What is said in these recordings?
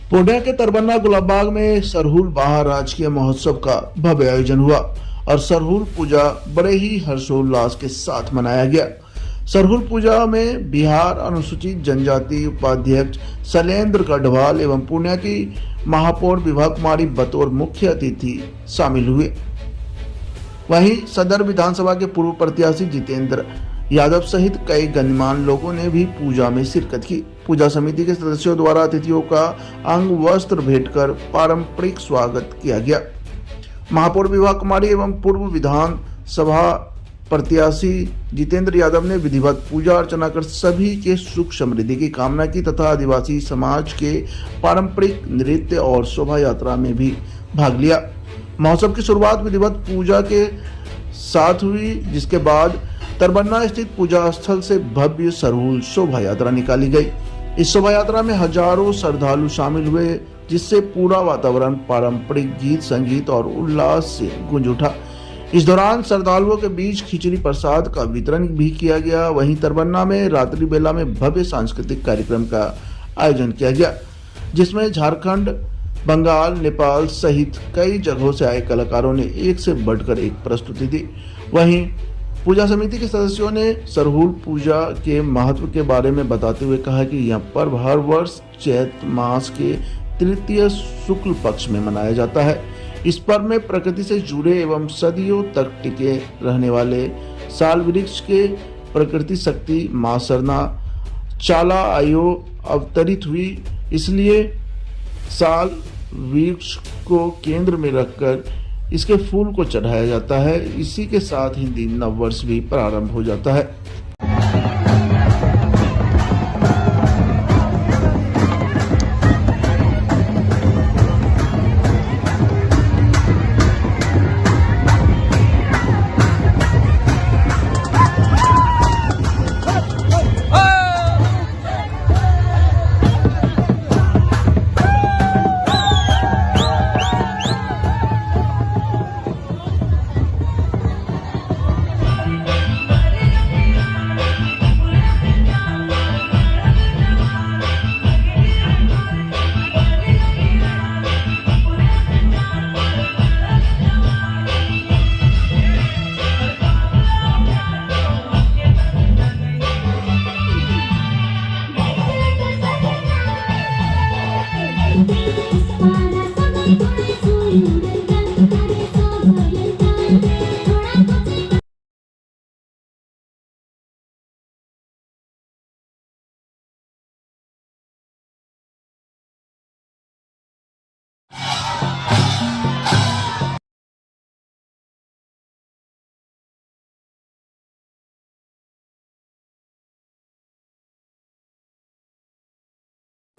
पूर्णिया के तरबन्ना गुलाबबाग में सरहुल बाहा राजकीय महोत्सव का भव्य आयोजन हुआ और सरहुल पूजा बड़े ही हर्षोल्लास के साथ मनाया गया। सरहुल पूजा में बिहार अनुसूचित जनजाति उपाध्यक्ष शैलेंद्र गढ़वाल एवं पूर्णिया की महापौर विभा कुमारी बतौर मुख्य अतिथि शामिल हुए। वहीं सदर विधानसभा के पूर्व प्रत्याशी जितेंद्र यादव सहित कई गणमान्य लोगों ने भी पूजा में शिरकत की। पूजा समिति के सदस्यों द्वारा अतिथियों का अंग वस्त्र भेंट कर पारंपरिक स्वागत किया गया। महापौर विभा कुमारी एवं पूर्व विधान सभा प्रत्याशी जितेंद्र यादव ने विधिवत पूजा अर्चना कर सभी के सुख समृद्धि की कामना की तथा आदिवासी समाज के पारंपरिक नृत्य और शोभा यात्रा में भी भाग लिया। महोत्सव की शुरुआत विधिवत पूजा के साथ हुई, जिसके बाद तरबन्ना स्थित पूजा स्थल से भव्य सरहुल शोभा यात्रा निकाली गई। इस शोभा यात्रा में हजारों श्रद्धालु शामिल हुए, जिससे पूरा वातावरण पारंपरिक गीत संगीत और उल्लास से गूंज उठा। इस दौरान श्रद्धालुओं के बीच खिचड़ी प्रसाद का वितरण भी किया गया। वहीं तरबन्ना में रात्रि बेला में भव्य सांस्कृतिक कार्यक्रम का आयोजन किया गया, जिसमें झारखंड, बंगाल, नेपाल सहित कई जगहों से आए कलाकारों ने एक से बढ़कर एक प्रस्तुति दी। वहीं पूजा समिति के सदस्यों ने सरहुल पूजा के महत्व के बारे में बताते हुए कहा कि यह पर्व हर वर्ष चैत मास के तृतीय शुक्ल पक्ष में मनाया जाता है। इस पर्व में प्रकृति से जुड़े एवं सदियों तक टिके रहने वाले साल वृक्ष के प्रकृति शक्ति मां सरना चाला आयो अवतरित हुई, इसलिए साल वृक्ष को केंद्र में रखकर इसके फूल को चढ़ाया जाता है। इसी के साथ ही दिन नव वर्ष भी प्रारंभ हो जाता है।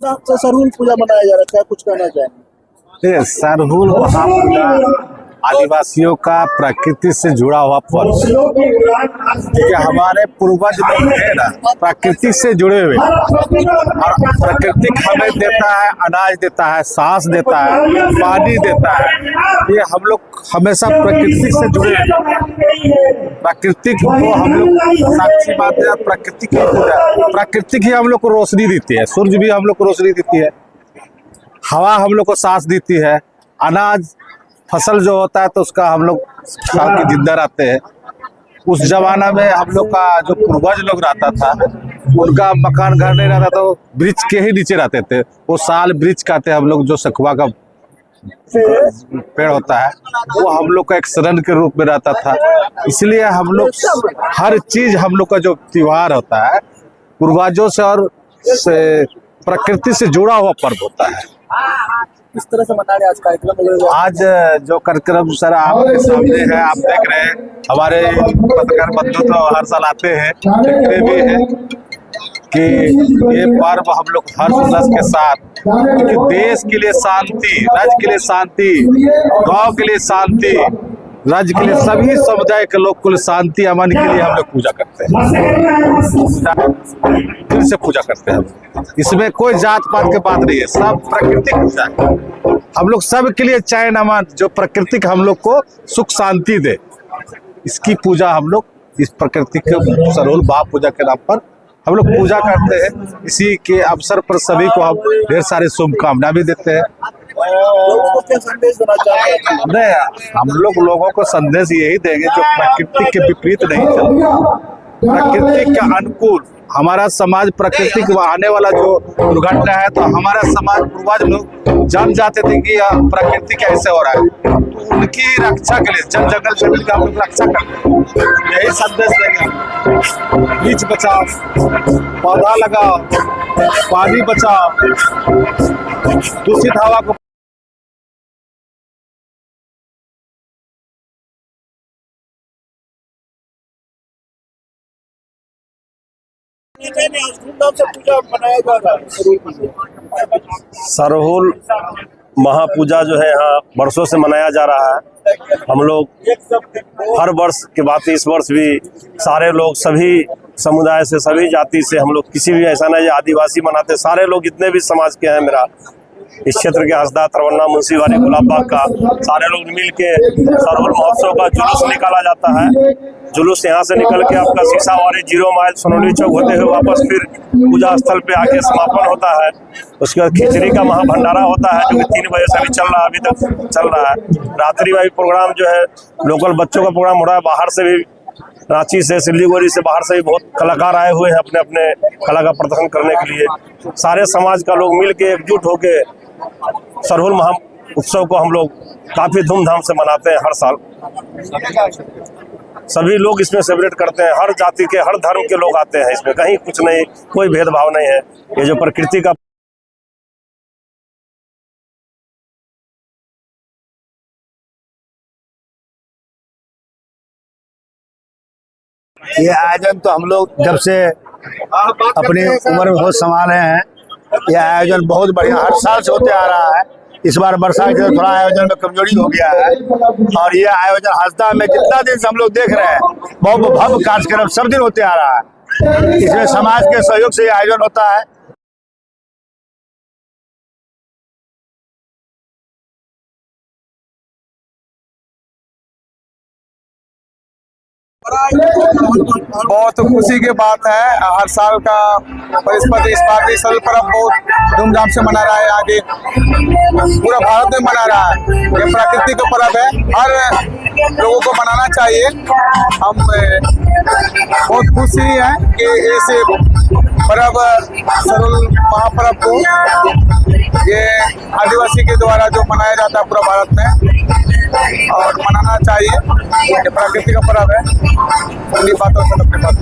सरहुल पूजा मनाया जा रहा है, कुछ कहना चाहेंगे? सरहुल पूजा आदिवासियों का प्रकृति से जुड़ा हुआ पर्व, क्योंकि हमारे पूर्वज लोग हैं ना प्रकृति से जुड़े हुए, और प्रकृति हमें देता है, अनाज देता है, सांस देता है, पानी देता है। ये हम लोग हमेशा प्रकृति से जुड़े हैं। प्रकृति को हम लोग साक्षी मानते हैं। प्रकृति की पूजा, प्रकृति की हम लोग को रोशनी देती है, सूर्य भी हम लोग को रोशनी देती है, हवा हम लोग को सांस देती है, अनाज फसल जो होता है तो उसका हम लोग खा के जिंदा रहते हैं। उस जमाना में हम लोग का जो पूर्वज लोग रहता था, उनका मकान घर नहीं रहता, तो वृक्ष के ही नीचे रहते थे। वो साल वृक्ष कहते हैं हम लोग, जो सखुआ का पेड़ होता है, वो हम लोग का एक शरण के रूप में रहता था। इसलिए हम लोग हर चीज, हम लोग का जो त्योहार होता है पूर्वजों से और प्रकृति से जुड़ा हुआ पर्व होता है। किस तरह से मना रहे आज कार्यक्रम? आज जो कार्यक्रम सर आपके सामने है, आप देख रहे हैं, हमारे पत्रकार बंधु तो हर साल आते हैं, देखते भी हैं कि ये पर्व हम लोग हर्ष उल्लास के साथ, कि देश के लिए शांति, राज्य के लिए शांति, गांव के लिए शांति, राज्य के लिए सभी समुदाय के लोग को शांति अमन के लिए हम लोग पूजा करते हैं, दिल से पूजा करते हैं। इसमें कोई जात पात के बात नहीं है, सब प्राकृतिक पूजा है। हम लोग सब के लिए चैन अमन, जो प्राकृतिक हम लोग को सुख शांति दे, इसकी पूजा हम लोग इस प्रकृति के सरहुल बाहा पूजा के नाम पर हम लोग पूजा करते हैं। इसी के अवसर पर सभी को हम ढेर सारी शुभकामना भी देते हैं। लोगों को क्या संदेश देना चाहते हैं? नहीं, हम लोग लोगों को संदेश यही देंगे जो प्रकृति के विपरीत नहीं चलता, प्रकृति के अनुकूल। हमारा समाज प्रकृति को आने वाला जो दुर्घटना है तो हमारा समाज पूर्वज लोग जान जाते थे कि यह प्रकृति कैसे हो रहा है, तो उनकी रक्षा के लिए जन जंगल से मिलकर हम लोग रक्षा करते हैं। यही संदेश देंगे, बीच बचाओ, पौधा लगाओ, पानी बचाओ, दूषित हवा को आज धूमधाम से पूजा मनाया जा रहा है। सरहुल महापूजा जो है यहाँ वर्षों से मनाया जा रहा है। हम लोग हर वर्ष के बाद इस वर्ष भी सारे लोग सभी समुदाय से, सभी जाति से, हम लोग किसी भी ऐसा नहीं आदिवासी मनाते, सारे लोग जितने भी समाज के हैं मेरा इस क्षेत्र के हंसदा, तरवन्ना, मुंशीवारी, गुलाबबाग का सारे लोग मिल के सरहुल महोत्सव का जुलूस निकाला जाता है। जुलूस यहाँ से निकल के आपका सीसावाड़ी, 0 माइल, सोनौली चौक होते हुए वापस फिर पूजा स्थल पे आके समापन होता है। उसके बाद खिचड़ी का महाभंडारा होता है जो कि 3 बजे से भी चल रहा है, अभी तक चल रहा है। रात्रि में भी प्रोग्राम जो है लोकल बच्चों का प्रोग्राम हो रहा है। बाहर से भी, रांची से, सिल्लीगुड़ी से, बाहर से भी बहुत कलाकार आए हुए हैं अपने अपने कला का प्रदर्शन करने के लिए। सारे समाज का लोग मिल के एकजुट होके सरहुल महा उत्सव को हम लोग काफी धूमधाम से मनाते हैं हर साल। सभी लोग इसमें सेलिब्रेट करते हैं, हर जाति के, हर धर्म के लोग आते हैं इसमें, कहीं कुछ नहीं, कोई भेदभाव नहीं है। ये जो प्रकृति का ये आयोजन तो हम लोग जब से अपनी उम्र में होश संभाले हैं, यह आयोजन बहुत बढ़िया हर साल से होते आ रहा है। इस बार वर्षा के थोड़ा आयोजन में कमजोरी हो गया है, और यह आयोजन हंसदा में जितना दिन से हम लोग देख रहे हैं, बहुत भव्य कार्यक्रम सब दिन होते आ रहा है। इसमें समाज के सहयोग से यह आयोजन होता है। बहुत खुशी की बात है। हर साल का बृहस्पति इस बार भी सरहुल पर्व बहुत धूमधाम से मना रहा है, आगे पूरा भारत में मना रहा है। ये प्रकृति का पर्व है, हर लोगों को मनाना चाहिए। हम बहुत खुशी हैं कि इस पर्व सरहुल महापर्व को ये आदिवासी के द्वारा जो मनाया जाता है पूरा भारत में, और मनाना चाहिए। ये प्रकृति का पर्व है। उन्हीं बातों से अपनी बात